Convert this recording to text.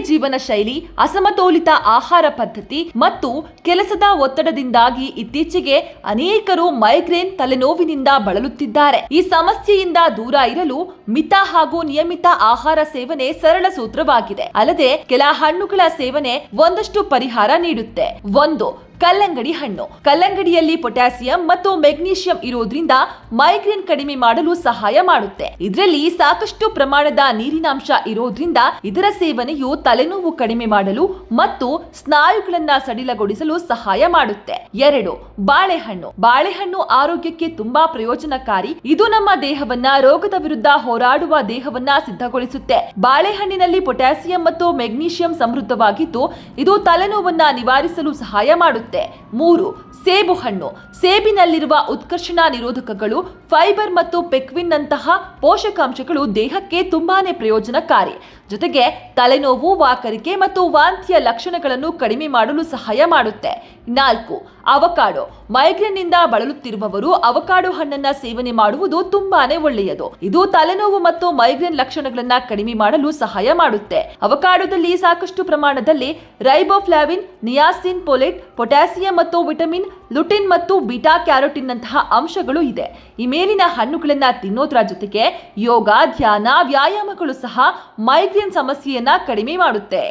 ಜೀವನ ಶೈಲಿ, ಅಸಮತೋಲಿತ ಆಹಾರ ಪದ್ಧತಿ ಮತ್ತು ಕೆಲಸದ ಒತ್ತಡದಿಂದಾಗಿ ಇತ್ತೀಚೆಗೆ ಅನೇಕರು ಮೈಗ್ರೇನ್ ತಲೆನೋವಿನಿಂದ ಬಳಲುತ್ತಿದ್ದಾರೆ. ಈ ಸಮಸ್ಯೆಯಿಂದ ದೂರ ಇರಲು ಮಿತ ಹಾಗೂ ನಿಯಮಿತ ಆಹಾರ ಸೇವನೆ ಸರಳ ಸೂತ್ರವಾಗಿದೆ. ಅಲ್ಲದೆ ಕೆಲ ಹಣ್ಣುಗಳ ಸೇವನೆ ಒಂದಷ್ಟು ಪರಿಹಾರ ನೀಡುತ್ತೆ. 1. ಕಲ್ಲಂಗಡಿ ಹಣ್ಣು. ಕಲ್ಲಂಗಡಿಯಲ್ಲಿ ಪೊಟ್ಯಾಸಿಯಂ ಮತ್ತು ಮೆಗ್ನೀಷಿಯಂ ಇರೋದ್ರಿಂದ ಮೈಗ್ರೇನ್ ಕಡಿಮೆ ಮಾಡಲು ಸಹಾಯ ಮಾಡುತ್ತೆ. ಇದರಲ್ಲಿ ಸಾಕಷ್ಟು ಪ್ರಮಾಣದ ನೀರಿನಾಂಶ ಇರೋದ್ರಿಂದ ಇದರ ಸೇವನೆಯು ತಲೆನೋವು ಕಡಿಮೆ ಮಾಡಲು ಮತ್ತು ಸ್ನಾಯುಗಳನ್ನ ಸಡಿಲಗೊಳಿಸಲು ಸಹಾಯ ಮಾಡುತ್ತೆ. 2. ಬಾಳೆಹಣ್ಣು. ಬಾಳೆಹಣ್ಣು ಆರೋಗ್ಯಕ್ಕೆ ತುಂಬಾ ಪ್ರಯೋಜನಕಾರಿ. ಇದು ನಮ್ಮ ದೇಹವನ್ನ ರೋಗದ ವಿರುದ್ಧ ಹೋರಾಡುವ ದೇಹವನ್ನ ಸಿದ್ಧಗೊಳಿಸುತ್ತೆ. ಬಾಳೆಹಣ್ಣಿನಲ್ಲಿ ಪೊಟ್ಯಾಸಿಯಂ ಮತ್ತು ಮೆಗ್ನೀಷಿಯಂ ಸಮೃದ್ಧವಾಗಿದ್ದು ಇದು ತಲೆನೋವನ್ನ ನಿವಾರಿಸಲು ಸಹಾಯ ಮಾಡುತ್ತೆ. 3. ಸೇಬು ಹಣ್ಣು. ಸೇಬಿನಲ್ಲಿರುವ ಉತ್ಕರ್ಷಣ ನಿರೋಧಕಗಳು, ಫೈಬರ್ ಮತ್ತು ಪೆಕ್ವಿನ್ ನಂತಹ ಪೋಷಕಾಂಶಗಳು ದೇಹಕ್ಕೆ ತುಂಬಾನೇ ಪ್ರಯೋಜನಕಾರಿ. ಜೊತೆಗೆ ತಲೆನೋವು, ವಾಕರಿಕೆ ಮತ್ತು ವಾಂತಿಯ ಲಕ್ಷಣಗಳನ್ನು ಕಡಿಮೆ ಮಾಡಲು ಸಹಾಯ ಮಾಡುತ್ತೆ. 4. ಅವಕಾಡೋ. ಮೈಗ್ರೇನ್ನಿಂದ ಬಳಲುತ್ತಿರುವವರು ಅವಕಾಡೋ ಹಣ್ಣನ್ನ ಸೇವನೆ ಮಾಡುವುದು ತುಂಬಾನೇ ಒಳ್ಳೆಯದು. ಇದು ತಲೆನೋವು ಮತ್ತು ಮೈಗ್ರೇನ್ ಲಕ್ಷಣಗಳನ್ನ ಕಡಿಮೆ ಮಾಡಲು ಸಹಾಯ ಮಾಡುತ್ತೆ. ಅವಕಾಡೋದಲ್ಲಿ ಸಾಕಷ್ಟು ಪ್ರಮಾಣದಲ್ಲಿ ರೈಬೋಫ್ಲಾವಿನ್, ನಿಯಾಸಿನ್, ಪೊಲೇಟ್, ಪೊಟ್ಯಾಸಿಯಂ ಮತ್ತು ವಿಟಮಿನ್ ಲುಟಿನ್ ಮತ್ತು ಬೀಟಾ ಕ್ಯಾರೋಟಿನ್ ನಂತಹ ಅಂಶಗಳು ಇದೆ. ಈ ಮೇಲಿನ ಹಣ್ಣುಗಳನ್ನ ತಿನ್ನೋದ್ರ ಜೊತೆಗೆ ಯೋಗ, ಧ್ಯಾನ, ವ್ಯಾಯಾಮಗಳು ಸಹ ಮೈಗ್ರೇನ್ ಸಮಸ್ಯೆಯನ್ನ ಕಡಿಮೆ ಮಾಡುತ್ತೆ.